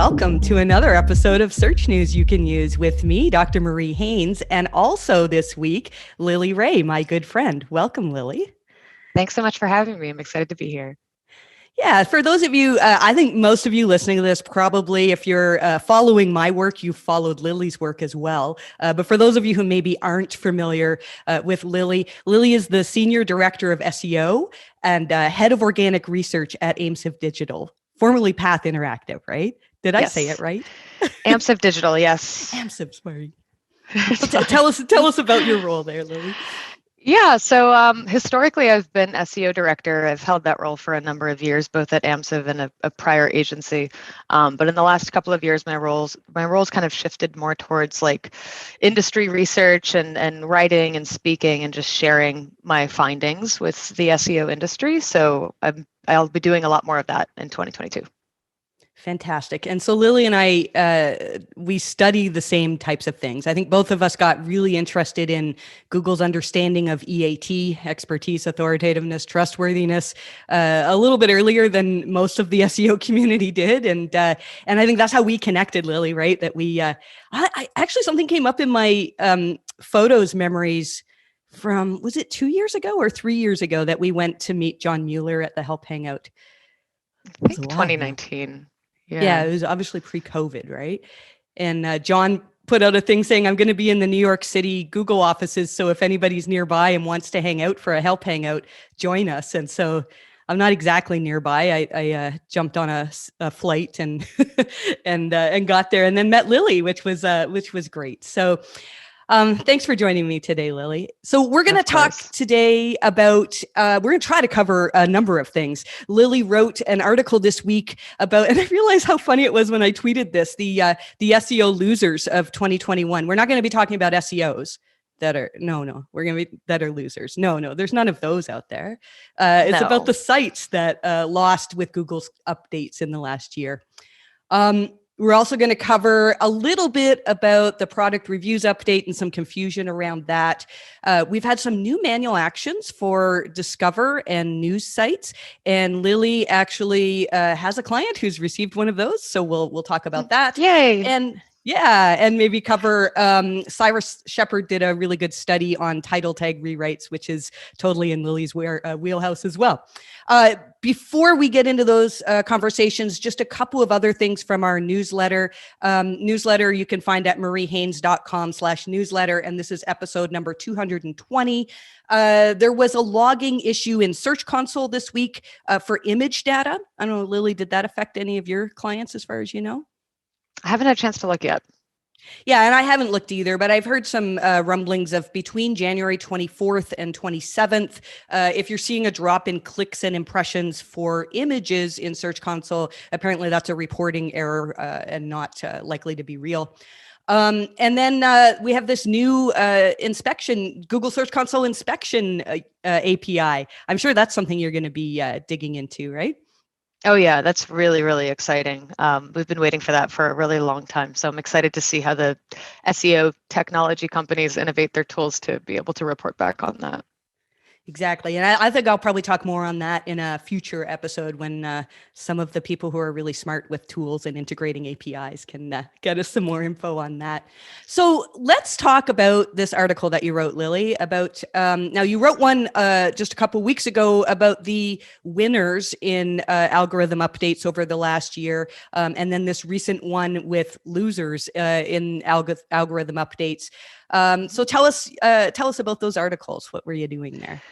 welcome to another episode of Search News You Can Use with me, Dr. Marie Haynes, and also this week, Lily Ray, my good friend. Welcome, Lily. Thanks so much for having me. I'm excited to be here. Yeah, for those of you, I think most of you listening to this, probably if you're following my work, you've followed Lily's work as well. But for those of you who maybe aren't familiar with Lily, Lily is the Senior Director of SEO and Head of Organic Research at Amsive Digital, formerly Path Interactive, right? Did I say it right? Amsive Digital, yes. Amsive, sorry. Tell us about your role there, Lily. Yeah, so historically I've been SEO director. I've held that role for a number of years, both at Amsive and a prior agency. But in the last couple of years, my roles kind of shifted more towards like industry research and writing and speaking and just sharing my findings with the SEO industry. So I'll be doing a lot more of that in 2022. Fantastic. And so Lily and I, we study the same types of things. I think both of us got really interested in Google's understanding of EAT, expertise, authoritativeness, trustworthiness, a little bit earlier than most of the SEO community did. And I think that's how we connected, Lily, right? That we, I actually, something came up in my photos memories from, was it 2 years ago or 3 years ago that we went to meet John Mueller at the Help Hangout? I think 2019. Yeah, it was obviously pre-COVID, right? And John put out a thing saying, I'm going to be in the New York City Google offices. So if anybody's nearby and wants to hang out for a Help Hangout, join us. And so I'm not exactly nearby. I jumped on a flight and and got there and then met Lily, which was great. So thanks for joining me today, Lily. So we're going to talk today about, we're going to try to cover a number of things. Lily wrote an article this week about, and I realized how funny it was when I tweeted this, the SEO losers of 2021. We're not going to be talking about SEOs that are, we're going to be, that are losers. No, there's none of those out there. It's about the sites that lost with Google's updates in the last year. We're also going to cover a little bit about the product reviews update and some confusion around that. We've had some new manual actions for Discover and news sites, and Lily actually has a client who's received one of those, so we'll talk about that. Yay! And maybe cover, Cyrus Shephard did a really good study on title tag rewrites, which is totally in Lily's wheelhouse as well. Before we get into those conversations, just a couple of other things from our newsletter. Newsletter you can find at mariehaynes.com/newsletter, and this is episode number 220. There was a logging issue in Search Console this week for image data. I don't know, Lily, did that affect any of your clients as far as you know? I haven't had a chance to look yet. Yeah, and I haven't looked either, but I've heard some rumblings of between January 24th and 27th. If you're seeing a drop in clicks and impressions for images in Search Console, apparently that's a reporting error and not likely to be real. And then we have this new inspection, Google Search Console inspection API. I'm sure that's something you're going to be digging into, right? Oh yeah, that's really, really exciting. We've been waiting for that for a really long time. So I'm excited to see how the SEO technology companies innovate their tools to be able to report back on that. Exactly. And I think I'll probably talk more on that in a future episode when some of the people who are really smart with tools and integrating APIs can get us some more info on that. So let's talk about this article that you wrote, Lily, about, now you wrote one just a couple weeks ago about the winners in algorithm updates over the last year. And then this recent one with losers in algorithm updates. So tell us about those articles. What were you doing there?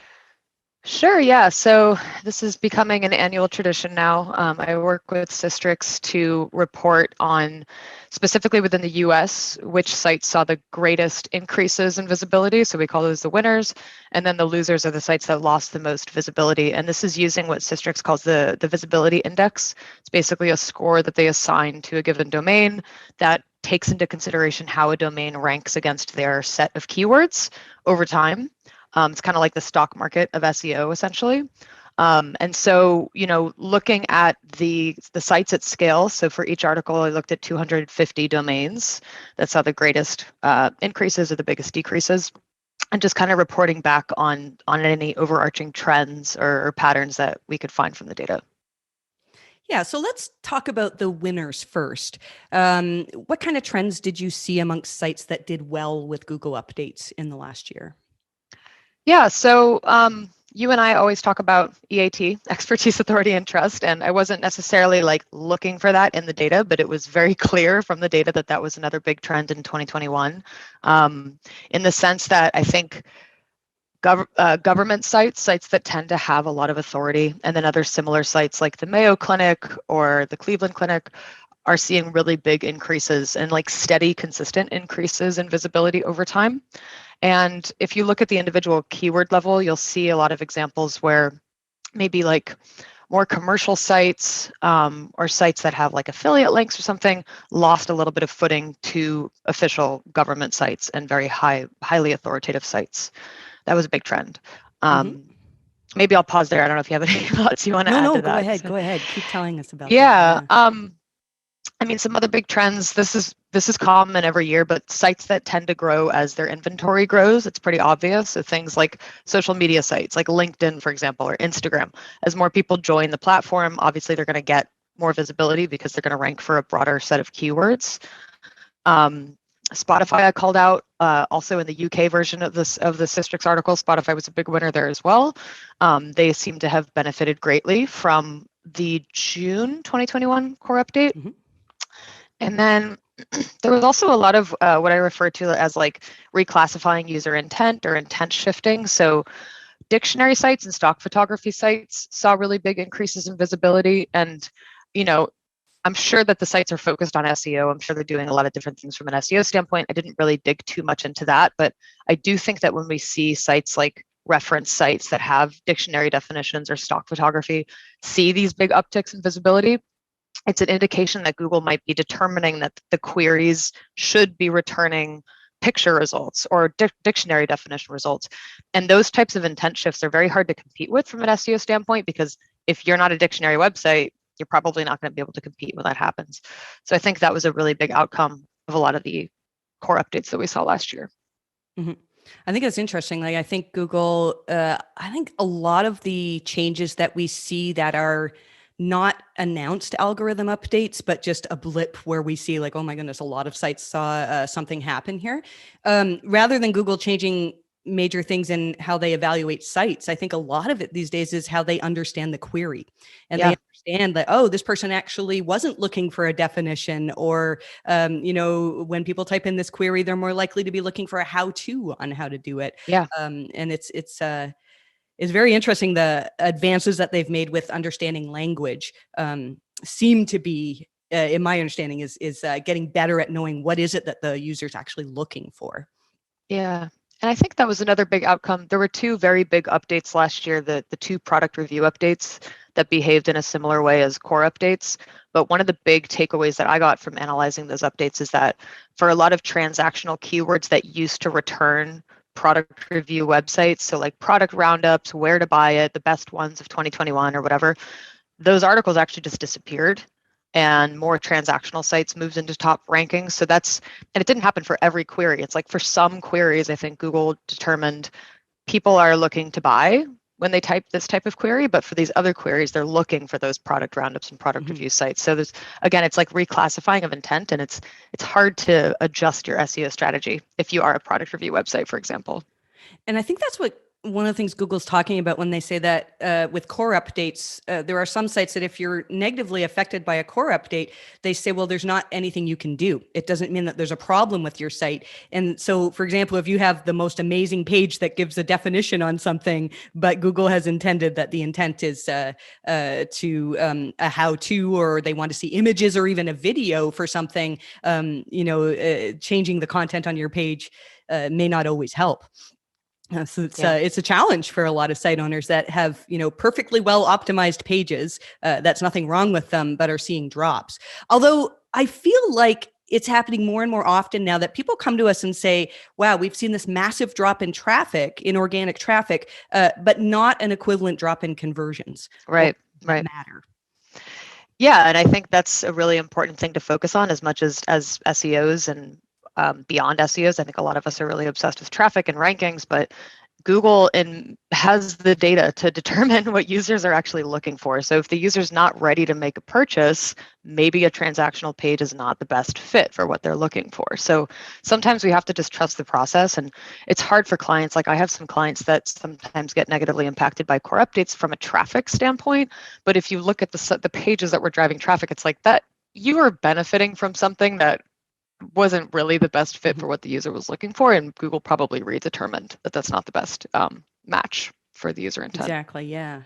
Sure, yeah. So this is becoming an annual tradition now. I work with Systrix to report on, specifically within the US, which sites saw the greatest increases in visibility. So we call those the winners. And then the losers are the sites that lost the most visibility. And this is using what Systrix calls the visibility index. It's basically a score that they assign to a given domain that takes into consideration how a domain ranks against their set of keywords over time. It's kind of like the stock market of SEO, essentially. And so, looking at the sites at scale, so for each article, I looked at 250 domains that saw the greatest increases or the biggest decreases, and just kind of reporting back on any overarching trends or patterns that we could find from the data. Yeah, so let's talk about the winners first. What kind of trends did you see amongst sites that did well with Google updates in the last year? Yeah, so you and I always talk about EAT, expertise, authority, and trust, and I wasn't necessarily like looking for that in the data, but it was very clear from the data that that was another big trend in 2021, in the sense that I think government sites, sites that tend to have a lot of authority, and then other similar sites like the Mayo Clinic or the Cleveland Clinic are seeing really big increases and like steady, consistent increases in visibility over time. And if you look at the individual keyword level, you'll see a lot of examples where maybe like more commercial sites or sites that have like affiliate links or something lost a little bit of footing to official government sites and very highly authoritative sites. That was a big trend. Maybe I'll pause there. I don't know if you have any thoughts you want to add No, to go that. ahead. Go ahead. Keep telling us about that. Yeah. I mean, some other big trends. This is common every year, but sites that tend to grow as their inventory grows, it's pretty obvious. So things like social media sites, like LinkedIn, for example, or Instagram. As more people join the platform, obviously they're going to get more visibility because they're going to rank for a broader set of keywords. Spotify I called out also in the UK version of the Systrix article. Spotify was a big winner there as well. They seem to have benefited greatly from the June 2021 core update. And then there was also a lot of what I refer to as like reclassifying user intent or intent shifting. So dictionary sites and stock photography sites saw really big increases in visibility. And, you know, I'm sure that the sites are focused on SEO. I'm sure they're doing a lot of different things from an SEO standpoint. I didn't really dig too much into that, but I do think that when we see sites like reference sites that have dictionary definitions or stock photography see these big upticks in visibility, it's an indication that Google might be determining that the queries should be returning picture results or dictionary definition results. And those types of intent shifts are very hard to compete with from an SEO standpoint, because if you're not a dictionary website, you're probably not going to be able to compete when that happens. So I think that was a really big outcome of a lot of the core updates that we saw last year. I think it's interesting. Like, I think Google, I think a lot of the changes that we see that are not announced algorithm updates, but just a blip where we see like, oh my goodness, a lot of sites saw something happen here. Rather than Google changing major things in how they evaluate sites, I think a lot of it these days is how they understand the query, and they understand that, oh, this person actually wasn't looking for a definition, or when people type in this query, they're more likely to be looking for a how-to on how to do it. And it's very interesting. The advances that they've made with understanding language seem to be, in my understanding, is getting better at knowing what is it that the user's actually looking for. Yeah. And I think that was another big outcome. There were two very big updates last year, the two product review updates that behaved in a similar way as core updates. But one of the big takeaways that I got from analyzing those updates is that for a lot of transactional keywords that used to return product review websites, so like product roundups, where to buy it, the best ones of 2021 or whatever, those articles actually just disappeared, and more transactional sites moved into top rankings. So and it didn't happen for every query. It's like for some queries, I think Google determined people are looking to buy when they type this type of query, but for these other queries, they're looking for those product roundups and product review sites. So again, it's like reclassifying of intent, and it's hard to adjust your SEO strategy if you are a product review website, for example. And I think that's what one of the things Google's talking about when they say that with core updates, there are some sites that if you're negatively affected by a core update, they say, well, there's not anything you can do. It doesn't mean that there's a problem with your site. And so, for example, if you have the most amazing page that gives a definition on something, but Google has intended that the intent is to a how-to, or they want to see images or even a video for something, changing the content on your page may not always help. So it's a challenge for a lot of site owners that have, perfectly well optimized pages. That's nothing wrong with them, but are seeing drops. Although I feel like it's happening more and more often now that people come to us and say, wow, we've seen this massive drop in traffic, in organic traffic, but not an equivalent drop in conversions. Right. Matter. Yeah, and I think that's a really important thing to focus on as much as SEOs and beyond SEOs. I think a lot of us are really obsessed with traffic and rankings, but Google has the data to determine what users are actually looking for. So if the user's not ready to make a purchase, maybe a transactional page is not the best fit for what they're looking for. So sometimes we have to just trust the process, and it's hard for clients. Like I have some clients that sometimes get negatively impacted by core updates from a traffic standpoint. But if you look at the pages that were driving traffic, it's like that you are benefiting from something that wasn't really the best fit for what the user was looking for, and Google probably redetermined that that's not the best match for the user intent. Exactly. Yeah.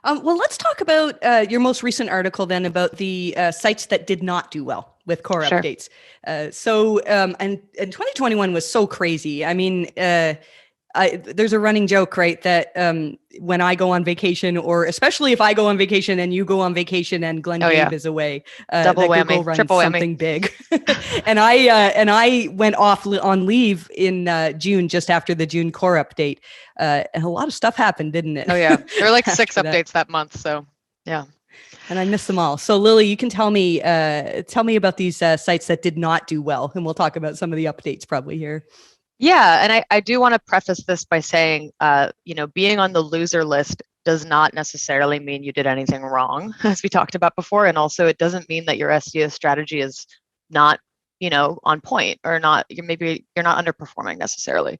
Well, let's talk about your most recent article then about the sites that did not do well with core Sure. updates. And 2021 was so crazy. I mean, there's a running joke, right, that when I go on vacation, or especially if I go on vacation and you go on vacation and Glenn Gabe is away, double that whammy, Google runs triple whammy. something big. and I went off on leave in June, just after the June core update, and a lot of stuff happened, didn't it? Oh yeah, there were like 6 updates that month, so yeah. And I missed them all. So Lily, you can tell me about these sites that did not do well, and we'll talk about some of the updates probably here. Yeah, and I do want to preface this by saying, being on the loser list does not necessarily mean you did anything wrong, as we talked about before. And also it doesn't mean that your SEO strategy is not, on point, or not, you're not underperforming necessarily,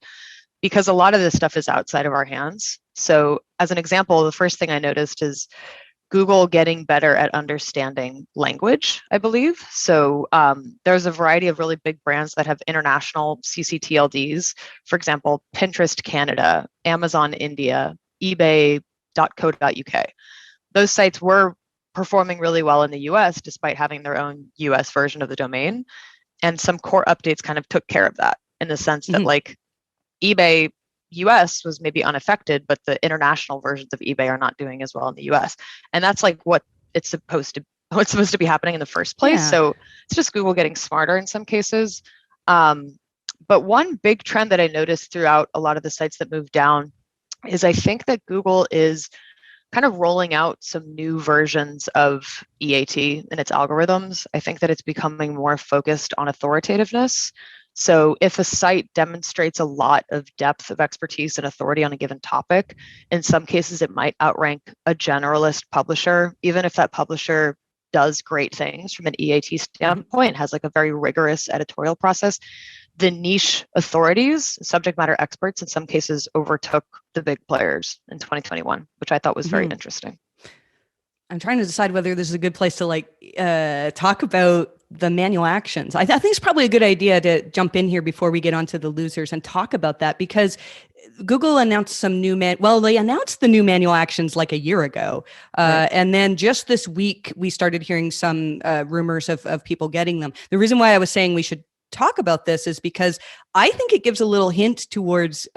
because a lot of this stuff is outside of our hands. So as an example, the first thing I noticed is Google getting better at understanding language, I believe. So there's a variety of really big brands that have international CCTLDs. For example, Pinterest Canada, Amazon India, eBay.co.uk. Those sites were performing really well in the US despite having their own US version of the domain. And some core updates kind of took care of that, in the sense that like eBay US was maybe unaffected, but the international versions of eBay are not doing as well in the US. And that's like what's supposed to be happening in the first place. Yeah. So it's just Google getting smarter in some cases. But one big trend that I noticed throughout a lot of the sites that moved down is I think that Google is kind of rolling out some new versions of EAT and its algorithms. I think that it's becoming more focused on authoritativeness. So if a site demonstrates a lot of depth of expertise and authority on a given topic, in some cases it might outrank a generalist publisher, even if that publisher does great things from an EAT standpoint, has like a very rigorous editorial process. The niche authorities, subject matter experts, in some cases overtook the big players in 2021, which I thought was very interesting. I'm trying to decide whether this is a good place to talk about the manual actions. I think it's probably a good idea to jump in here before we get onto the losers and talk about that, because Google announced some new they announced the new manual actions like a year ago. Right. And then just this week, we started hearing some rumors of people getting them. The reason why I was saying we should talk about this is because I think it gives a little hint towards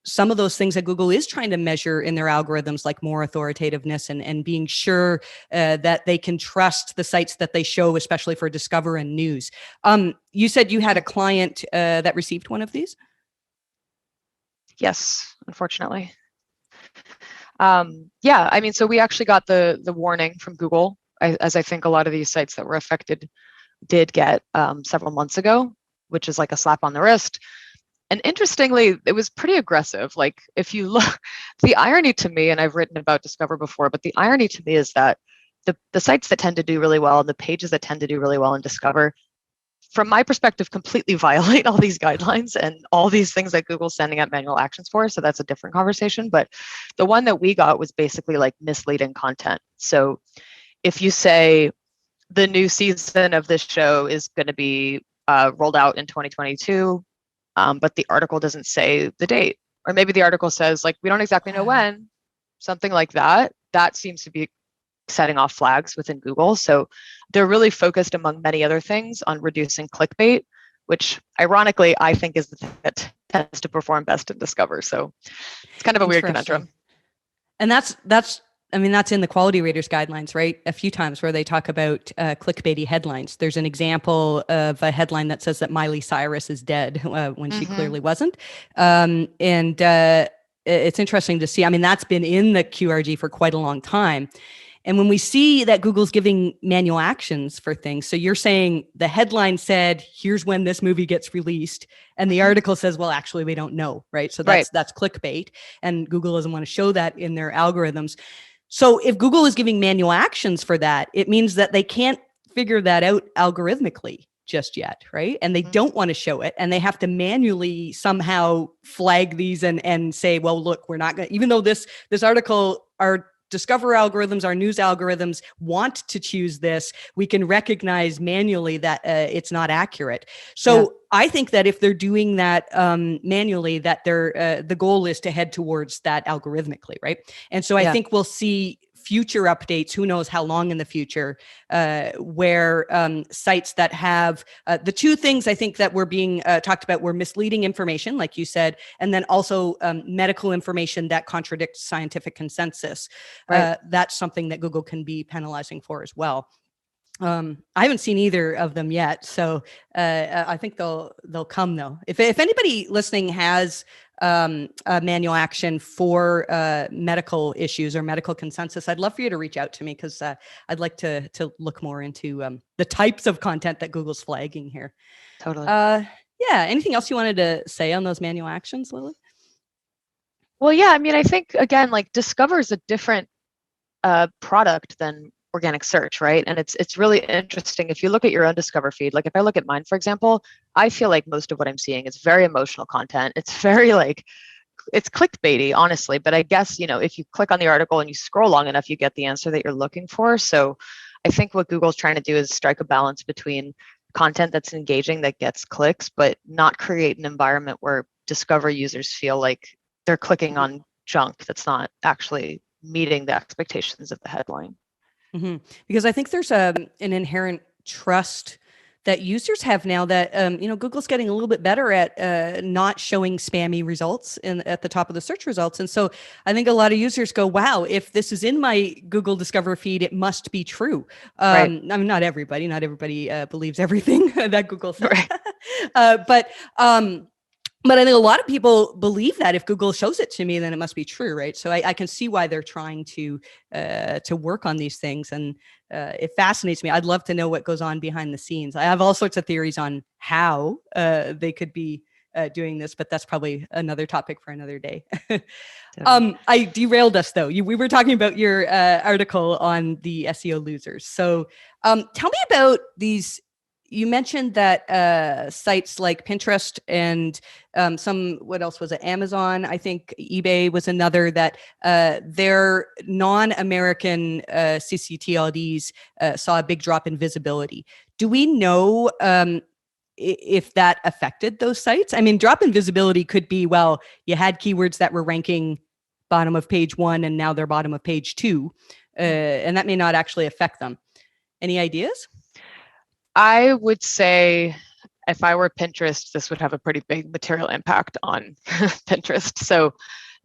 some of those things that Google is trying to measure in their algorithms, like more authoritativeness and being sure that they can trust the sites that they show, especially for Discover and News. You said you had a client that received one of these? Yes, unfortunately. Yeah, I mean, so we actually got the warning from Google, as I think a lot of these sites that were affected did get several months ago, which is like a slap on the wrist. And interestingly, it was pretty aggressive. Like if you look, the irony to me, and I've written about Discover before, but the irony to me is that the sites that tend to do really well and the pages that tend to do really well in Discover, from my perspective, completely violate all these guidelines and all these things that Google's sending out manual actions for. So that's a different conversation. But the one that we got was basically like misleading content. So if you say the new season of this show is going to be rolled out in 2022, but the article doesn't say the date, or maybe the article says like, we don't exactly know when, something like that, that seems to be setting off flags within Google. So they're really focused, among many other things, on reducing clickbait, which ironically, I think is the thing that tends to perform best in Discover. So it's kind of a weird conundrum. And that's in the quality raters guidelines, right? A few times where they talk about clickbaity headlines. There's an example of a headline that says that Miley Cyrus is dead when she clearly wasn't. It's interesting to see. I mean, that's been in the QRG for quite a long time. And when we see that Google's giving manual actions for things, so you're saying the headline said, here's when this movie gets released. And the article says, well, actually, we don't know, right? So that's clickbait. And Google doesn't want to show that in their algorithms. So if Google is giving manual actions for that, it means that they can't figure that out algorithmically just yet, right? And they don't want to show it, and they have to manually somehow flag these and say, well, look, we're not going to, even though this article, our Discover algorithms, our news algorithms want to choose this, we can recognize manually that it's not accurate. So I think that if they're doing that manually, that the goal is to head towards that algorithmically, right? And so I think we'll see future updates, who knows how long in the future, where sites that have the two things I think that were being talked about were misleading information, like you said, and then also medical information that contradicts scientific consensus. Right. That's something that Google can be penalizing for as well. I haven't seen either of them yet, so I think they'll come though. If anybody listening has a manual action for medical issues or medical consensus, I'd love for you to reach out to me, because I'd like to look more into the types of content that Google's flagging here. Totally. Yeah. Anything else you wanted to say on those manual actions, Lily? Well, yeah. I mean, I think again, like Discover is a different product than organic search, right? And it's really interesting if you look at your own Discover feed. Like if I look at mine, for example, I feel like most of what I'm seeing is very emotional content. It's very it's clickbaity, honestly. But I guess, if you click on the article and you scroll long enough, you get the answer that you're looking for. So I think what Google's trying to do is strike a balance between content that's engaging, that gets clicks, but not create an environment where Discover users feel like they're clicking on junk that's not actually meeting the expectations of the headline. Mm-hmm. Because I think there's an inherent trust that users have now that, Google's getting a little bit better at not showing spammy results at the top of the search results. And so I think a lot of users go, wow, if this is in my Google Discover feed, it must be true. Right. I mean, not everybody believes everything that Google says. Right. But I think a lot of people believe that if Google shows it to me, then it must be true, right? So I can see why they're trying to work on these things, and it fascinates me. I'd love to know what goes on behind the scenes. I have all sorts of theories on how they could be doing this, but that's probably another topic for another day. I derailed us though. We were talking about your article on the SEO losers. So tell me about these. You mentioned that sites like Pinterest and what else was it? Amazon, I think eBay was another, that their non-American CCTLDs saw a big drop in visibility. Do we know if that affected those sites? I mean, drop in visibility could be, well, you had keywords that were ranking bottom of page 1 and now they're bottom of page 2, and that may not actually affect them. Any ideas? I would say if I were Pinterest, this would have a pretty big material impact on Pinterest. So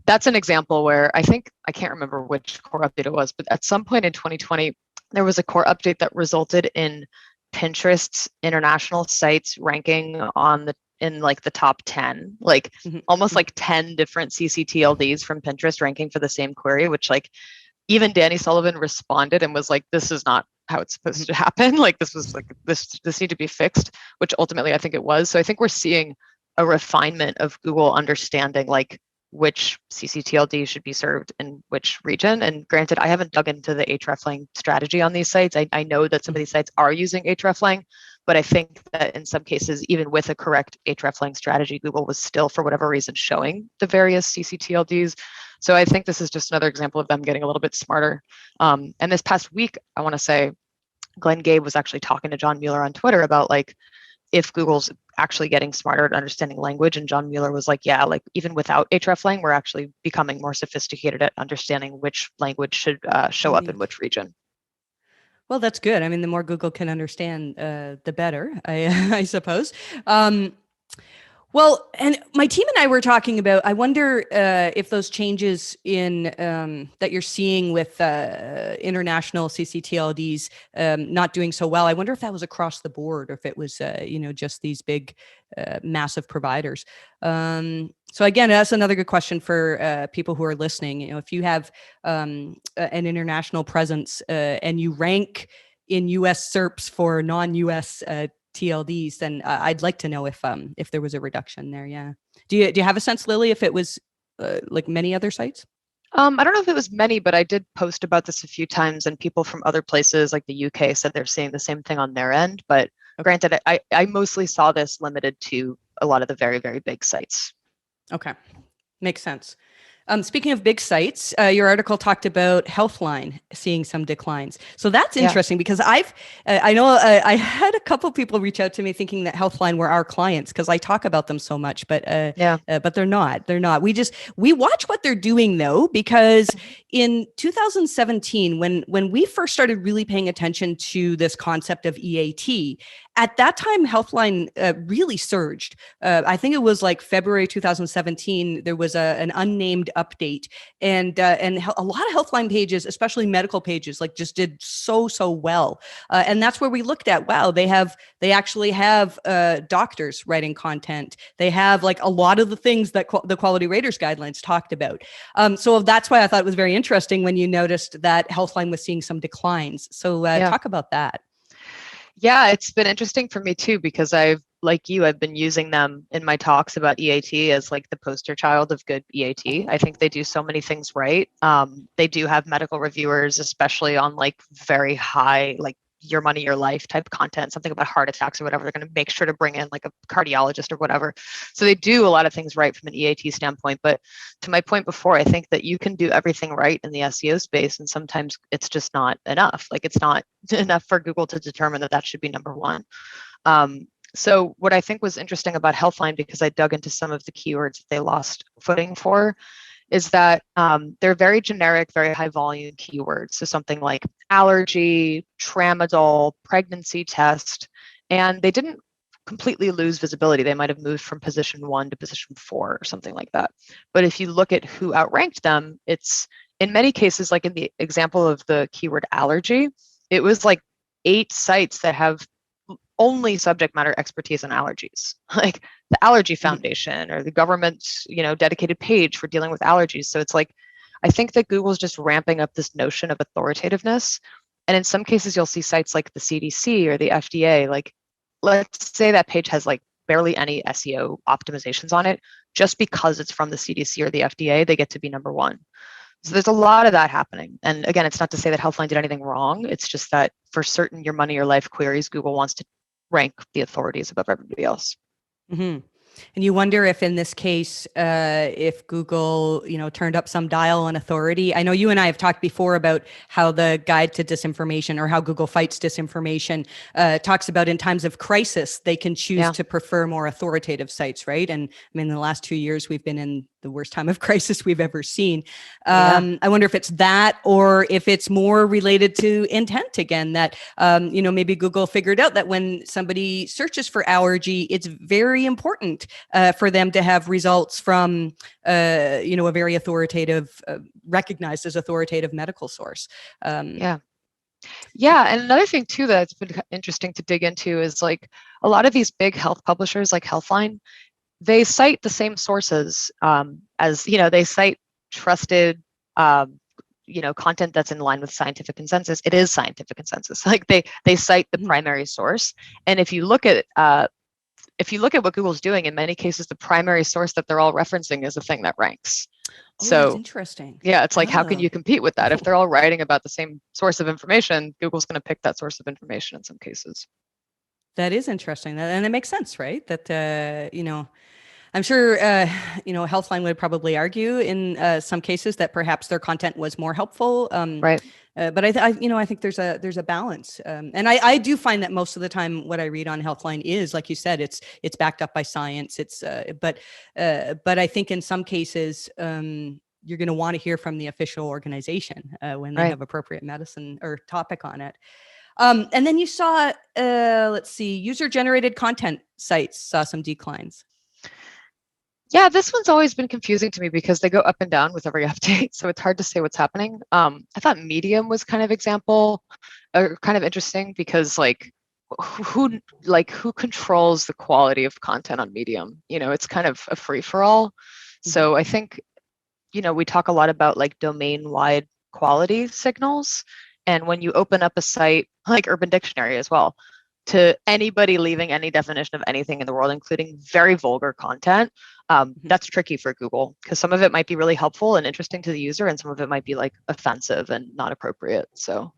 that's an example where I can't remember which core update it was, but at some point in 2020, there was a core update that resulted in Pinterest's international sites ranking in the top 10, almost like 10 different CCTLDs from Pinterest ranking for the same query, which even Danny Sullivan responded and was like, this is not how it's supposed to happen. This need to be fixed, which ultimately I think it was. So I think we're seeing a refinement of Google understanding which CCTLD should be served in which region. And granted, I haven't dug into the hreflang strategy on these sites. I know that some of these sites are using hreflang, but I think that in some cases, even with a correct hreflang strategy, Google was still, for whatever reason, showing the various CCTLDs. So I think this is just another example of them getting a little bit smarter. And this past week, I want to say, Glenn Gabe was actually talking to John Mueller on Twitter about if Google's actually getting smarter at understanding language. And John Mueller was like, yeah, even without hreflang, we're actually becoming more sophisticated at understanding which language should show up in which region. Well, that's good. I mean, the more Google can understand, the better, I suppose. Well, and my team and I were talking about, I wonder if those changes in that you're seeing with international CCTLDs not doing so well, I wonder if that was across the board or if it was, just these big, massive providers. So again, that's another good question for people who are listening. If you have an international presence and you rank in US SERPs for non-US TLDs, then I'd like to know if there was a reduction there. Yeah. Do you have a sense, Lily, if it was like many other sites? I don't know if it was many, but I did post about this a few times, and people from other places like the UK said they're seeing the same thing on their end. But granted, I mostly saw this limited to a lot of the very, very big sites. Okay. Makes sense. Speaking of big sites, your article talked about Healthline seeing some declines. So that's interesting because I know I had a couple people reach out to me thinking that Healthline were our clients because I talk about them so much, but they're not. They're not. We watch what they're doing though, because in 2017, when we first started really paying attention to this concept of EAT, at that time, Healthline really surged. I think it was like February 2017. There was an unnamed update, and a lot of Healthline pages, especially medical pages, like just did so well. And that's where we looked at. Wow, they actually have doctors writing content. They have like a lot of the things that the Quality Raters guidelines talked about. So that's why I thought it was very interesting when you noticed that Healthline was seeing some declines. So talk about that. Yeah, it's been interesting for me too, because I've been using them in my talks about EAT as like the poster child of good EAT. I think they do so many things right. They do have medical reviewers, especially on like very high, like your money, your life type content, something about heart attacks or whatever. They're going to make sure to bring in like a cardiologist or whatever. So they do a lot of things right from an EAT standpoint. But to my point before, I think that you can do everything right in the SEO space, and sometimes it's just not enough. Like it's not enough for Google to determine that should be number one. So what I think was interesting about Healthline, because I dug into some of the keywords that they lost footing for, is that they're very generic, very high volume keywords. So something like allergy, tramadol, pregnancy test, and they didn't completely lose visibility. They might have moved from position 1 to position 4 or something like that. But if you look at who outranked them, it's in many cases, like in the example of the keyword allergy, it was like 8 sites that have only subject matter expertise on allergies, like the Allergy Foundation or the government's, dedicated page for dealing with allergies. So it's like, I think that Google's just ramping up this notion of authoritativeness. And in some cases, you'll see sites like the CDC or the FDA, like, let's say that page has like barely any SEO optimizations on it. Just because it's from the CDC or the FDA, they get to be number 1. So there's a lot of that happening. And again, it's not to say that Healthline did anything wrong. It's just that for certain your money or life queries, Google wants to rank the authorities above everybody else. Mm-hmm. And you wonder if in this case, if Google, turned up some dial on authority. I know you and I have talked before about how the guide to disinformation, or how Google fights disinformation, talks about in times of crisis, they can choose to prefer more authoritative sites, right? And I mean, in the last 2 years, we've been in the worst time of crisis we've ever seen. I wonder if it's that, or if it's more related to intent again, that, maybe Google figured out that when somebody searches for allergy, it's very important for them to have results from, a very authoritative, recognized as authoritative medical source. Yeah, and another thing too that's been interesting to dig into is like a lot of these big health publishers like Healthline, they cite the same sources as, they cite trusted, content that's in line with scientific consensus. It is scientific consensus. Like they cite the primary source. And if you look at what Google's doing, in many cases, the primary source that they're all referencing is the thing that ranks. So that's interesting. Yeah, it's like, how can you compete with that? If they're all writing about the same source of information, Google's going to pick that source of information in some cases. That is interesting. And it makes sense, right? That, I'm sure, Healthline would probably argue in some cases that perhaps their content was more helpful. Right. But I think there's a balance. And I do find that most of the time what I read on Healthline is, like you said, it's backed up by science. But I think in some cases, you're going to want to hear from the official organization when they have appropriate medicine or topic on it. And then you saw, user-generated content sites saw some declines. Yeah, this one's always been confusing to me because they go up and down with every update, so it's hard to say what's happening. I thought Medium was kind of example, or kind of interesting because like who controls the quality of content on Medium? You know, it's kind of a free for all. So I think, you know, we talk a lot about like domain-wide quality signals, and when you open up a site like Urban Dictionary as well, to anybody leaving any definition of anything in the world, including very vulgar content, that's tricky for Google because some of it might be really helpful and interesting to the user, and some of it might be like offensive and not appropriate. So,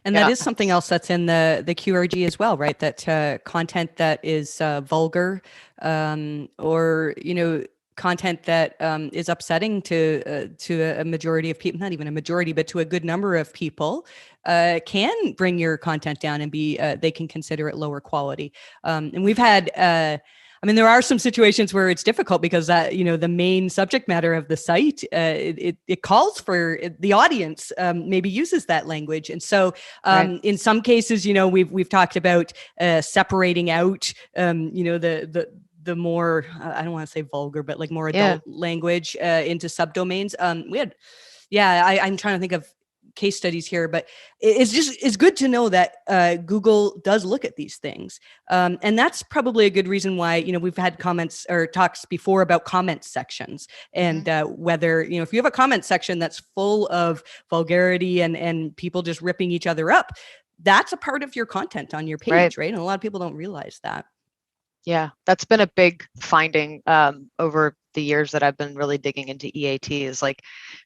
And that is something else that's in the QRG as well, right? That content that is vulgar, or content that is upsetting to a majority of people, not even a majority, but to a good number of people, can bring your content down and be they can consider it lower quality. And we've had. There are some situations where it's difficult because the main subject matter of the site, it calls for the audience, maybe uses that language. And so in some cases, we've talked about separating out, the more, I don't want to say vulgar, but like more adult language into subdomains. I'm trying to think of case studies here, but it's good to know that Google does look at these things, and that's probably a good reason why we've had comments or talks before about comment sections, and whether if you have a comment section that's full of vulgarity and people just ripping each other up, that's a part of your content on your page, right? And a lot of people don't realize that. Yeah, that's been a big finding over the years that I've been really digging into EAT, is like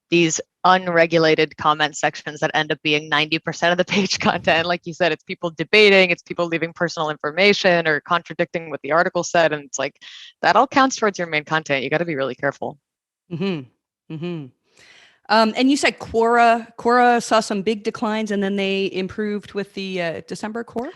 these unregulated comment sections that end up being 90% of the page content. Like you said, it's people debating, it's people leaving personal information or contradicting what the article said. And it's like, that all counts towards your main content. You got to be really careful. And you said Quora saw some big declines and then they improved with the December Quora?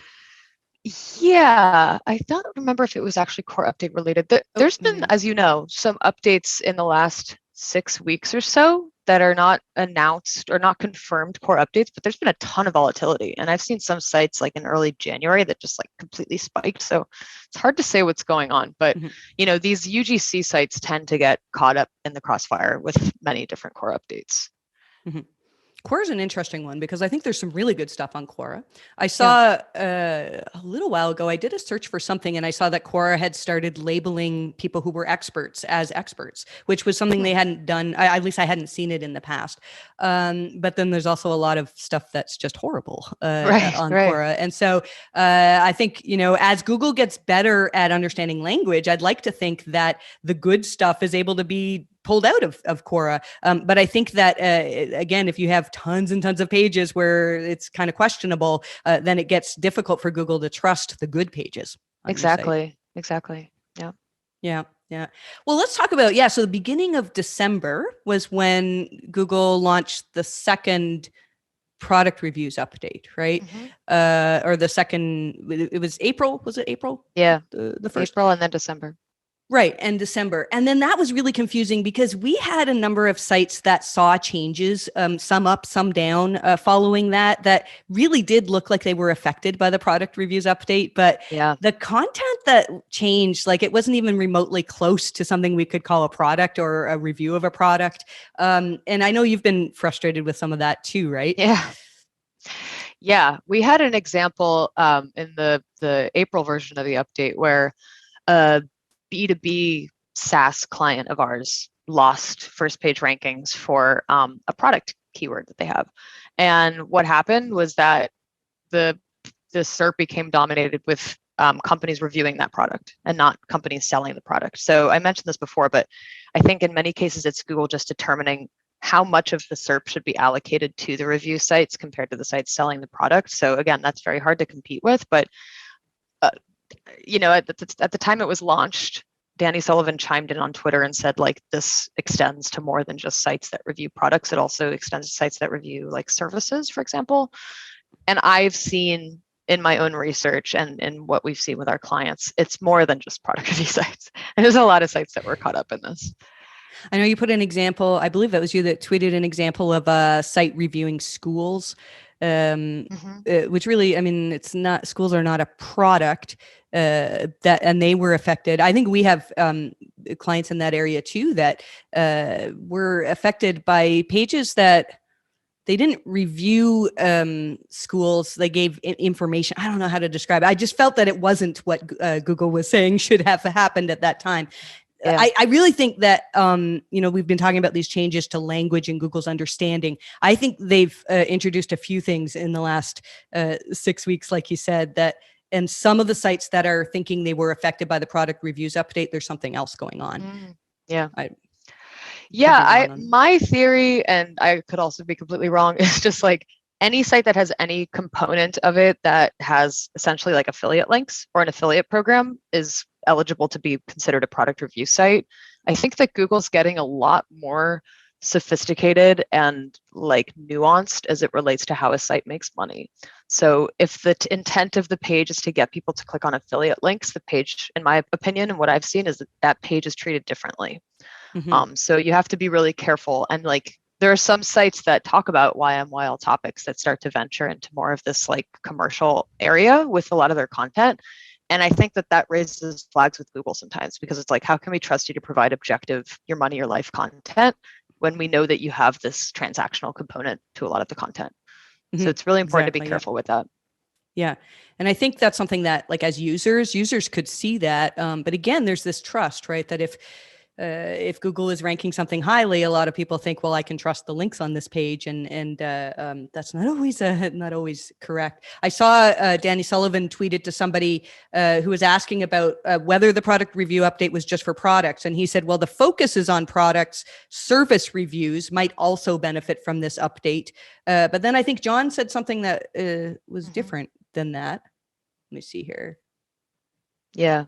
Yeah, I don't remember if it was actually core update related. There's been, as you know, some updates in the last 6 weeks or so that are not announced or not confirmed core updates, but there's been a ton of volatility. And I've seen some sites like in early January that just like completely spiked. So it's hard to say what's going on. But, these UGC sites tend to get caught up in the crossfire with many different core updates. Quora is an interesting one because I think there's some really good stuff on Quora. I saw a little while ago, I did a search for something and I saw that Quora had started labeling people who were experts as experts, which was something they hadn't done. At least I hadn't seen it in the past. But then there's also a lot of stuff that's just horrible on Quora. And so I think, as Google gets better at understanding language, I'd like to think that the good stuff is able to be pulled out of Quora. But I think that, again, if you have tons and tons of pages where it's kind of questionable, then it gets difficult for Google to trust the good pages. Exactly. Yeah. Well, let's talk about, so the beginning of December was when Google launched the second product reviews update, right? Or the second, it was April. Was it April? Yeah. The first. April and then December. Right. And December. And then that was really confusing because we had a number of sites that saw changes, some up, some down, following that really did look like they were affected by the product reviews update. But the content that changed, like it wasn't even remotely close to something we could call a product or a review of a product. And I know you've been frustrated with some of that too, right? Yeah. We had an example in the April version of the update where B2B SaaS client of ours lost first page rankings for a product keyword that they have. And what happened was that the SERP became dominated with companies reviewing that product and not companies selling the product. So I mentioned this before, but I think in many cases it's Google just determining how much of the SERP should be allocated to the review sites compared to the sites selling the product. So again, that's very hard to compete with, but at the time it was launched, Danny Sullivan chimed in on Twitter and said, like, this extends to more than just sites that review products. It also extends to sites that review like services, for example. And I've seen in my own research and in what we've seen with our clients, it's more than just product review sites. And there's a lot of sites that were caught up in this. I know you put an example, I believe that was you that tweeted an example of a site reviewing schools, which really, it's not, schools are not a product and they were affected. I think we have clients in that area too that were affected by pages that they didn't review schools. They gave information. I don't know how to describe it. I just felt that it wasn't what Google was saying should have happened at that time. Yeah. I really think that, we've been talking about these changes to language and Google's understanding. I think they've introduced a few things in the last 6 weeks, like you said, and some of the sites that are thinking they were affected by the product reviews update, there's something else going on. Yeah. Yeah, my theory, and I could also be completely wrong, is just like any site that has any component of it that has essentially like affiliate links or an affiliate program is eligible to be considered a product review site. I think that Google's getting a lot more sophisticated and like nuanced as it relates to how a site makes money. So if the intent of the page is to get people to click on affiliate links, the page, in my opinion, and what I've seen, is that page is treated differently. So you have to be really careful. And like, there are some sites that talk about YMYL topics that start to venture into more of this like commercial area with a lot of their content. And I think that raises flags with Google sometimes, because it's like, how can we trust you to provide objective, your money, your life content when we know that you have this transactional component to a lot of the content? So it's really important to be careful with that. Yeah. And I think that's something that, like, as users could see that. But again, there's this trust, right? That if Google is ranking something highly, a lot of people think, well, I can trust the links on this page, and that's not always correct. I saw Danny Sullivan tweeted to somebody who was asking about whether the product review update was just for products, and he said, well, the focus is on products. Service reviews might also benefit from this update, but then I think John said something that was different than that. Let me see here. Yeah.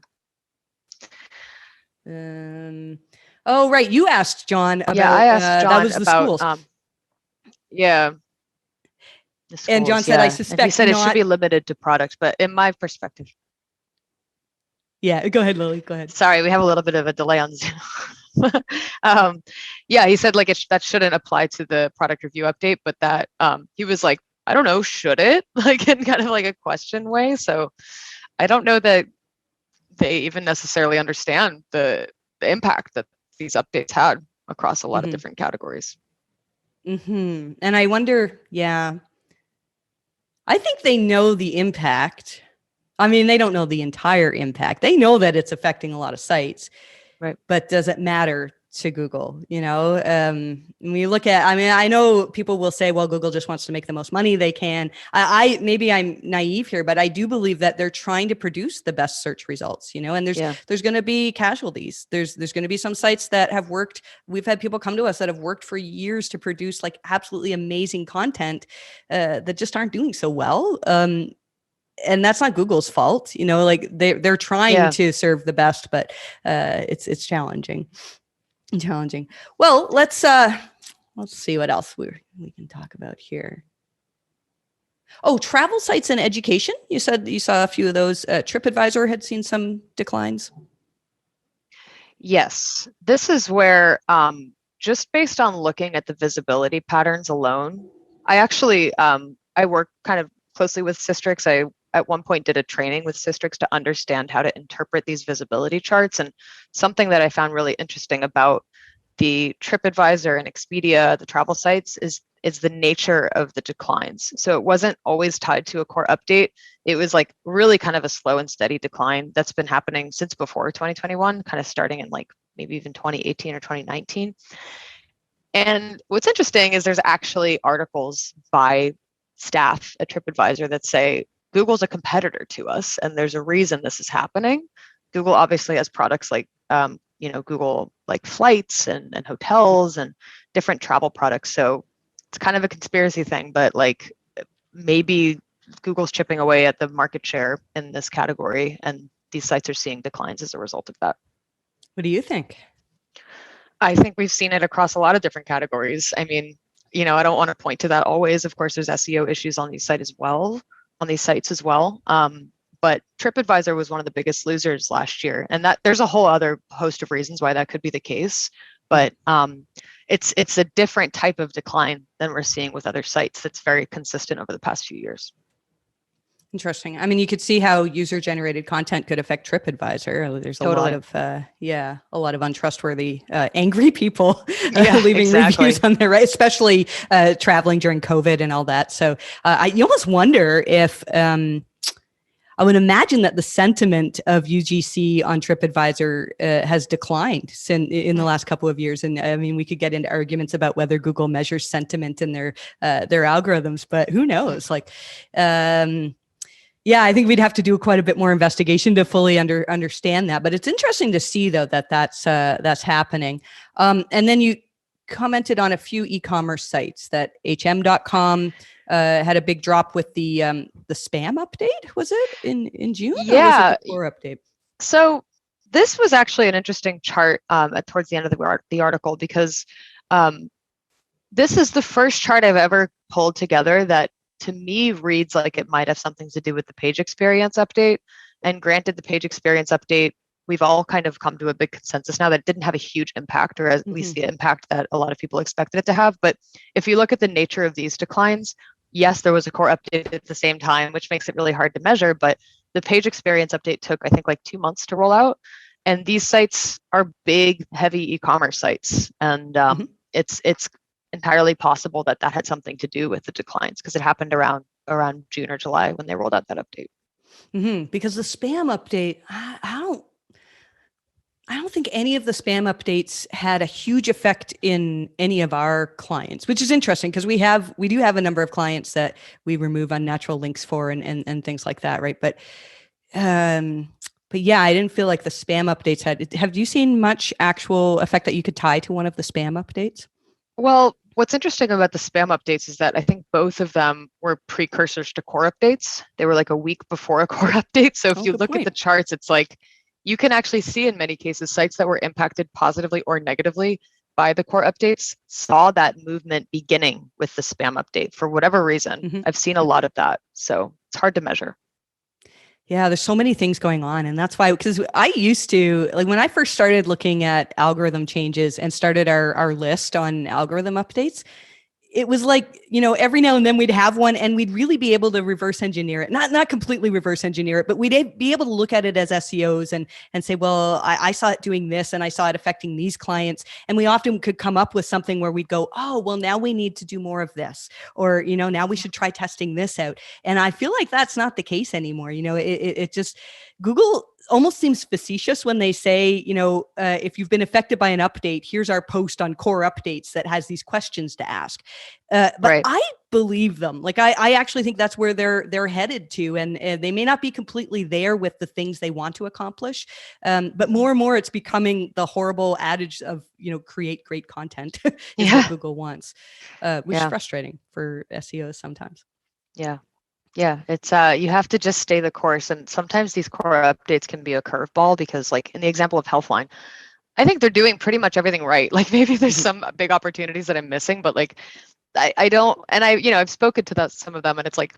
Oh, right. You asked John about, I asked John that was the about, schools. The schools, and John said, I suspect and he said not. It should be limited to product, but in my perspective. Yeah, go ahead, Lily, go ahead. Sorry, we have a little bit of a delay on Zoom. He said like that shouldn't apply to the product review update, but that he was like, I don't know, should it? Like, in kind of like a question way. So I don't know that they even necessarily understand the impact that these updates had across a lot of different categories. And I wonder, I think they know the impact. I mean, they don't know the entire impact. They know that it's affecting a lot of sites, right? But does it matter to Google? When you look at, I know people will say, well, Google just wants to make the most money they can. Maybe I'm naive here, but I do believe that they're trying to produce the best search results, and there's going to be casualties. There's going to be some sites that have worked. We've had people come to us that have worked for years to produce like absolutely amazing content that just aren't doing so well. And that's not Google's fault, like they're trying to serve the best, but it's challenging. Well, let's see what else we can talk about here. Oh, travel sites and education. You said you saw a few of those. TripAdvisor had seen some declines. Yes, this is where just based on looking at the visibility patterns alone, I actually I work kind of closely with Systrix. I at one point did a training with Systrix to understand how to interpret these visibility charts, and something that I found really interesting about the TripAdvisor and Expedia, the travel sites, is the nature of the declines. So it wasn't always tied to a core update. It was like really kind of a slow and steady decline that's been happening since before 2021, kind of starting in like maybe even 2018 or 2019. And what's interesting is there's actually articles by staff at TripAdvisor that say Google's a competitor to us, and there's a reason this is happening. Google obviously has products like Google like flights and hotels and different travel products. So it's kind of a conspiracy thing, but like maybe Google's chipping away at the market share in this category, and these sites are seeing declines as a result of that. What do you think? I think we've seen it across a lot of different categories. I mean, I don't want to point to that always. Of course, there's SEO issues on these sites as well. But TripAdvisor was one of the biggest losers last year, and that there's a whole other host of reasons why that could be the case. But it's a different type of decline than we're seeing with other sites that's very consistent over the past few years. Interesting. I mean, you could see how user-generated content could affect TripAdvisor. There's a lot Totally. of, a lot of untrustworthy, angry people Yeah, leaving exactly. reviews on there, right? Especially traveling during COVID and all that. So you almost wonder if I would imagine that the sentiment of UGC on TripAdvisor has declined in the last couple of years. And I mean, we could get into arguments about whether Google measures sentiment in their algorithms, but who knows? Like, yeah, I think we'd have to do quite a bit more investigation to fully understand that. But it's interesting to see, though, that that's happening. And then you commented on a few e-commerce sites that hm.com had a big drop with the spam update. Was it in June, or was it Yeah. the core update? So this was actually an interesting chart towards the end of the article, because this is the first chart I've ever pulled together that to me reads like it might have something to do with the page experience update. And granted, the page experience update, we've all kind of come to a big consensus now that it didn't have a huge impact, or at least the impact that a lot of people expected it to have. But if you look at the nature of these declines, yes, there was a core update at the same time, which makes it really hard to measure. But the page experience update took, I think, like 2 months to roll out. And these sites are big, heavy e-commerce sites. And it's entirely possible that that had something to do with the declines, because it happened around June or July when they rolled out that update. Because the spam update, I don't think any of the spam updates had a huge effect in any of our clients, which is interesting, because we do have a number of clients that we remove unnatural links for and things like that, right? But yeah, I didn't feel like the spam updates had. Have you seen much actual effect that you could tie to one of the spam updates? Well, what's interesting about the spam updates is that I think both of them were precursors to core updates. They were like a week before a core update. So if you look at the charts, it's like you can actually see in many cases sites that were impacted positively or negatively by the core updates saw that movement beginning with the spam update for whatever reason. I've seen a lot of that. So it's hard to measure. Yeah, there's so many things going on. And that's why, because I used to, like when I first started looking at algorithm changes and started our list on algorithm updates, it was like, every now and then we'd have one and we'd really be able to reverse engineer it, not completely reverse engineer it, but we'd be able to look at it as SEOs and say, well, I saw it doing this and I saw it affecting these clients. And we often could come up with something where we'd go, oh, well, now we need to do more of this, or, now we should try testing this out. And I feel like that's not the case anymore. It just, Google almost seems facetious when they say, if you've been affected by an update, here's our post on core updates that has these questions to ask. But right. I believe them. Like I actually think that's where they're headed to, and they may not be completely there with the things they want to accomplish. But more and more, it's becoming the horrible adage of create great content is what Google wants, which is frustrating for SEOs sometimes. Yeah, it's you have to just stay the course, and sometimes these core updates can be a curveball, because like in the example of Healthline, I think they're doing pretty much everything right. Like maybe there's some big opportunities that I'm missing, but like I don't, and I've spoken to some of them, and it's like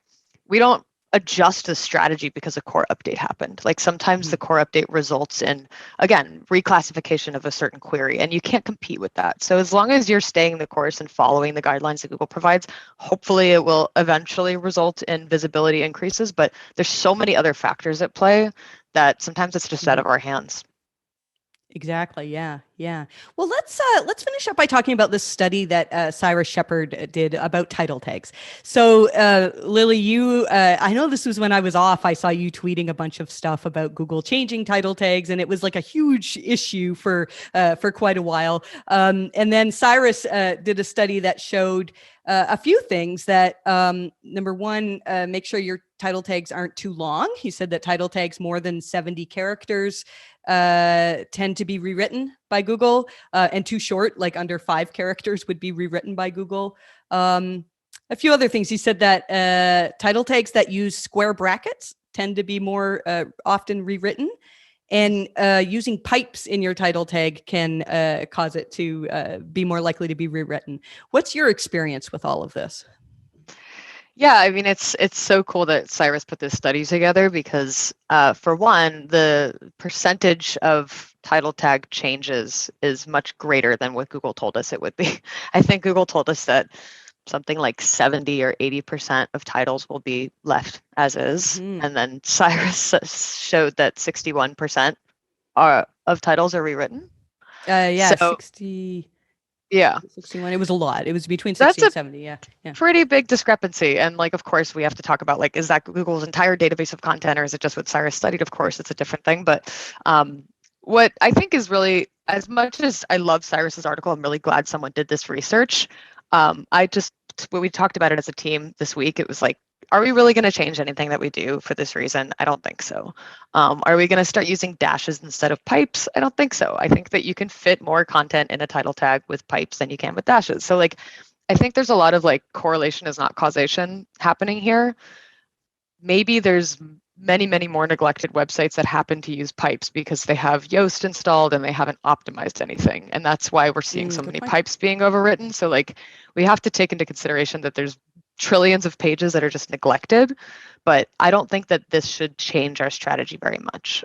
we don't adjust the strategy because a core update happened. Like sometimes the core update results in, again, reclassification of a certain query, and you can't compete with that. So as long as you're staying the course and following the guidelines that Google provides, hopefully it will eventually result in visibility increases. But there's so many other factors at play that sometimes it's just out of our hands. Exactly. Yeah. Well, let's finish up by talking about this study that Cyrus Shephard did about title tags. So, Lily, I know this was when I was off. I saw you tweeting a bunch of stuff about Google changing title tags, and it was like a huge issue for quite a while. And then Cyrus did a study that showed a few things. That number one, make sure your title tags aren't too long. He said that title tags more than 70 characters tend to be rewritten by Google, and too short, like under 5 characters, would be rewritten by Google. A few other things. He said that title tags that use square brackets tend to be more often rewritten, and using pipes in your title tag can cause it to be more likely to be rewritten. What's your experience with all of this? Yeah, I mean, it's so cool that Cyrus put this study together, because for one, the percentage of title tag changes is much greater than what Google told us it would be. I think Google told us that something like 70 or 80% of titles will be left as is. Mhm. And then Cyrus showed that 61% of titles are rewritten. Yeah, So 60, yeah, 61. It was a lot. It was between that's 60 and a 70. Yeah. Yeah. pretty big discrepancy. And like, of course, we have to talk about like, is that Google's entire database of content, or is it just what Cyrus studied? Of course, it's a different thing. But what I think is really, as much as I love Cyrus's article, I'm really glad someone did this research. When we talked about it as a team this week, it was like, are we really going to change anything that we do for this reason? I don't think so. Are we going to start using dashes instead of pipes? I don't think so. I think that you can fit more content in a title tag with pipes than you can with dashes. So like, I think there's a lot of like correlation is not causation happening here. Maybe there's many, many more neglected websites that happen to use pipes because they have Yoast installed and they haven't optimized anything. And that's why we're seeing so Good many point. pipes being overwritten. So like we have to take into consideration that there's trillions of pages that are just neglected. But I don't think that this should change our strategy very much.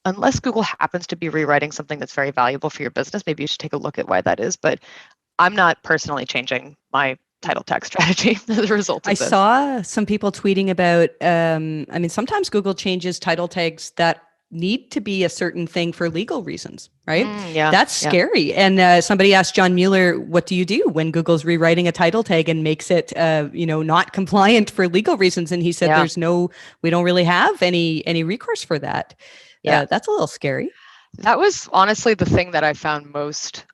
Unless Google happens to be rewriting something that's very valuable for your business, maybe you should take a look at why that is. But I'm not personally changing my title tag strategy as a result I of this. saw some people tweeting about, I mean, sometimes Google changes title tags that need to be a certain thing for legal reasons, right? Yeah, That's scary. And somebody asked John Mueller, what do you do when Google's rewriting a title tag and makes it, not compliant for legal reasons? And he said, we don't really have any recourse for that. Yeah. That's a little scary. That was honestly the thing that I found most,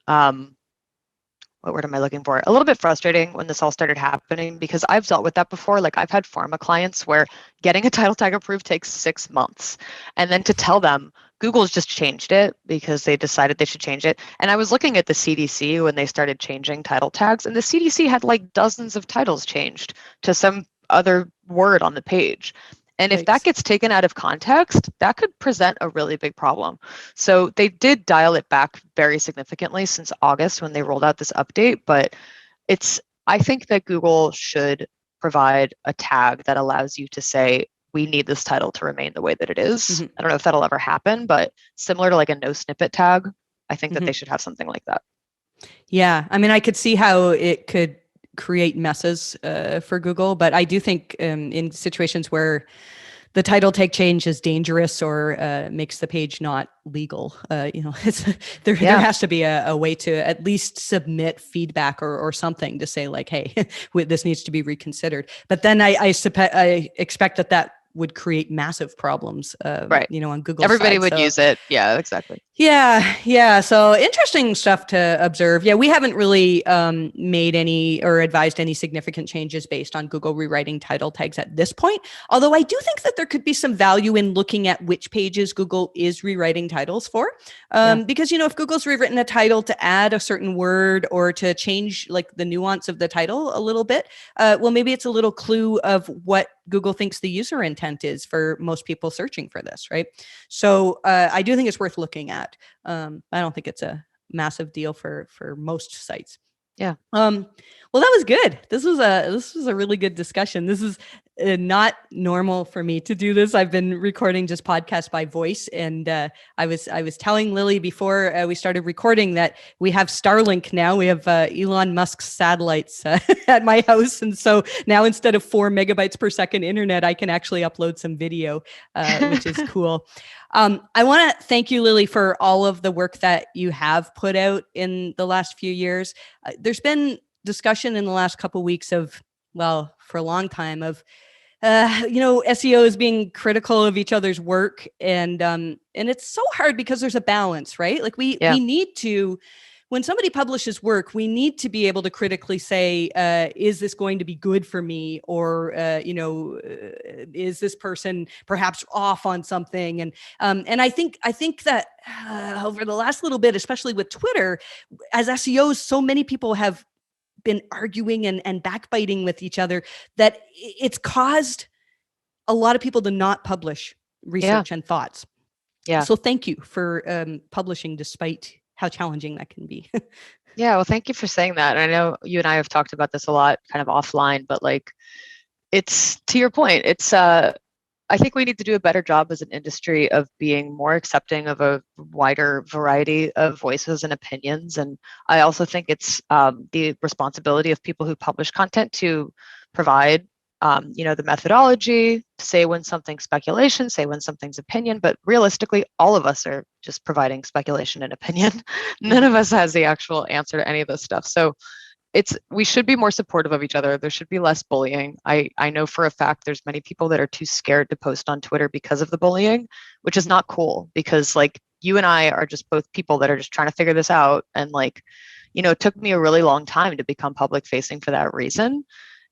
what word am I looking for? A little bit frustrating when this all started happening, because I've dealt with that before. Like I've had pharma clients where getting a title tag approved takes 6 months. And then to tell them, Google's just changed it because they decided they should change it. And I was looking at the CDC when they started changing title tags, and the CDC had like dozens of titles changed to some other word on the page. And if that gets taken out of context, that could present a really big problem. So they did dial it back very significantly since August when they rolled out this update. But I think that Google should provide a tag that allows you to say, we need this title to remain the way that it is. Mm-hmm. I don't know if that'll ever happen, but similar to like a no snippet tag, I think that they should have something like that. Yeah. I mean, I could see how it could create messes for Google, but I do think in situations where the title tag change is dangerous or makes the page not legal, there has to be a way to at least submit feedback or something to say like, hey, this needs to be reconsidered. But then I expect that would create massive problems, right. On Google's Everybody side. would use it. Yeah, exactly. Yeah. So interesting stuff to observe. Yeah, we haven't really made any or advised any significant changes based on Google rewriting title tags at this point. Although I do think that there could be some value in looking at which pages Google is rewriting titles for. Because, if Google's rewritten a title to add a certain word or to change like the nuance of the title a little bit, well, maybe it's a little clue of what Google thinks the user intent is for most people searching for this, right? So I do think it's worth looking at. I don't think it's a massive deal for most sites. Yeah. Well, that was good. This was a really good discussion. This is not normal for me to do this. I've been recording just podcasts by voice, and I was telling Lily before we started recording that we have Starlink now. We have Elon Musk's satellites at my house, and so now instead of 4 megabytes per second internet, I can actually upload some video, which is cool. I want to thank you, Lily, for all of the work that you have put out in the last few years. There's been discussion in the last couple of weeks of, well, for a long time of, SEOs being critical of each other's work. And it's so hard because there's a balance, right? Like we need to, when somebody publishes work, we need to be able to critically say, is this going to be good for me? Or, is this person perhaps off on something? And I think that over the last little bit, especially with Twitter, as SEOs, so many people have been arguing and backbiting with each other that it's caused a lot of people to not publish research and thoughts. Yeah. So thank you for publishing despite how challenging that can be. Yeah, well, thank you for saying that. And I know you and I have talked about this a lot kind of offline, but like, it's to your point, it's I think we need to do a better job as an industry of being more accepting of a wider variety of voices and opinions. And I also think it's the responsibility of people who publish content to provide, the methodology, say when something's speculation, say when something's opinion. But realistically, all of us are just providing speculation and opinion. None of us has the actual answer to any of this stuff. So we should be more supportive of each other. There should be less bullying. I know for a fact there's many people that are too scared to post on Twitter because of the bullying, which is not cool, because like you and I are just both people that are just trying to figure this out. And like, it took me a really long time to become public facing for that reason.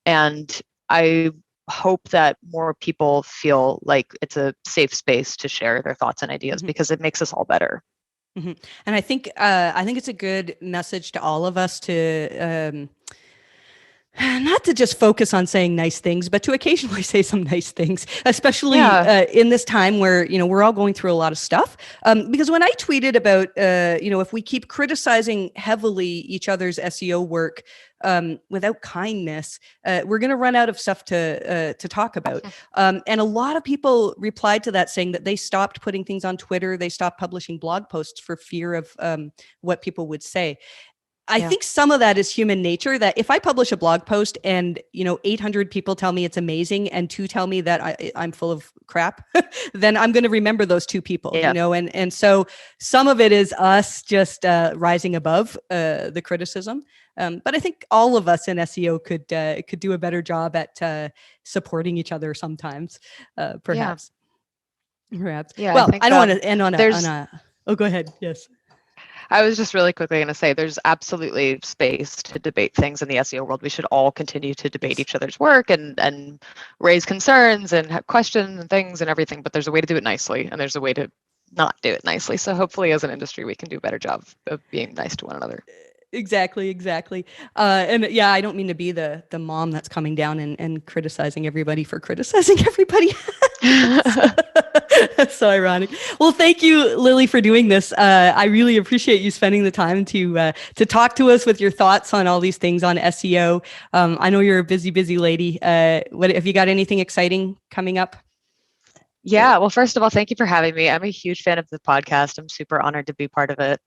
And I hope that more people feel like it's a safe space to share their thoughts and ideas, because it makes us all better. Mm-hmm. And I think it's a good message to all of us to not to just focus on saying nice things, but to occasionally say some nice things, especially in this time where, we're all going through a lot of stuff. Because when I tweeted about, if we keep criticizing heavily each other's SEO work without kindness, we're going to run out of stuff to talk about. And a lot of people replied to that saying that they stopped putting things on Twitter. They stopped publishing blog posts for fear of what people would say. I think some of that is human nature, that if I publish a blog post and, 800 people tell me it's amazing and 2 tell me that I'm full of crap, then I'm going to remember those 2 people, and so some of it is us just rising above the criticism. But I think all of us in SEO could do a better job at supporting each other sometimes, perhaps. Perhaps. Yeah, well, I don't want to end on a, oh, go ahead. Yes. I was just really quickly going to say there's absolutely space to debate things in the SEO world. We should all continue to debate each other's work and raise concerns and have questions and things and everything, but there's a way to do it nicely and there's a way to not do it nicely. So hopefully as an industry, we can do a better job of being nice to one another. Exactly. And yeah, I don't mean to be the mom that's coming down and criticizing everybody for criticizing everybody. That's so ironic. Well, thank you, Lily, for doing this. I really appreciate you spending the time to talk to us with your thoughts on all these things on SEO. I know you're a busy lady. What have you got anything exciting coming up? Yeah, well, first of all, thank you for having me. I'm a huge fan of the podcast. I'm super honored to be part of it.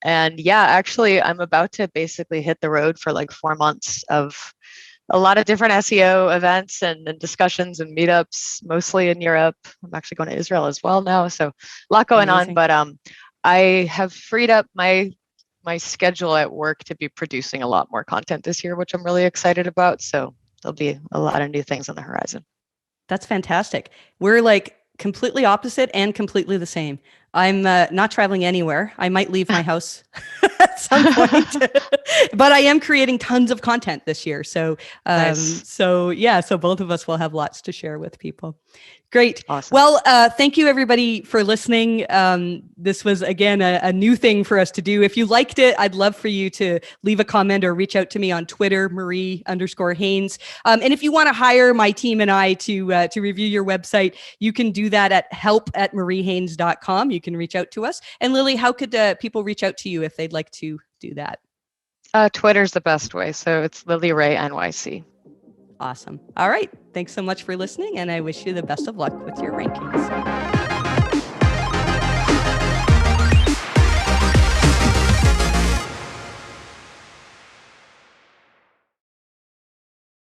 And yeah, actually, I'm about to basically hit the road for like 4 months of a lot of different SEO events and discussions and meetups, mostly in Europe. I'm actually going to Israel as well now, so a lot going on. But I have freed up my schedule at work to be producing a lot more content this year, which I'm really excited about. So there'll be a lot of new things on the horizon. That's fantastic. We're like completely opposite and completely the same. I'm not traveling anywhere. I might leave my house at some point, but I am creating tons of content this year. So, nice. so both of us will have lots to share with people. Great. Awesome. Well, thank you everybody for listening. This was again a new thing for us to do. If you liked it, I'd love for you to leave a comment or reach out to me on Twitter, Marie_Haynes. And if you want to hire my team and I to review your website, you can do that at help@mariehaynes.com. You can reach out to us. And Lily, how could people reach out to you if they'd like to do that? Twitter's the best way. So it's Lily Ray NYC. Awesome. All right. Thanks so much for listening, and I wish you the best of luck with your rankings.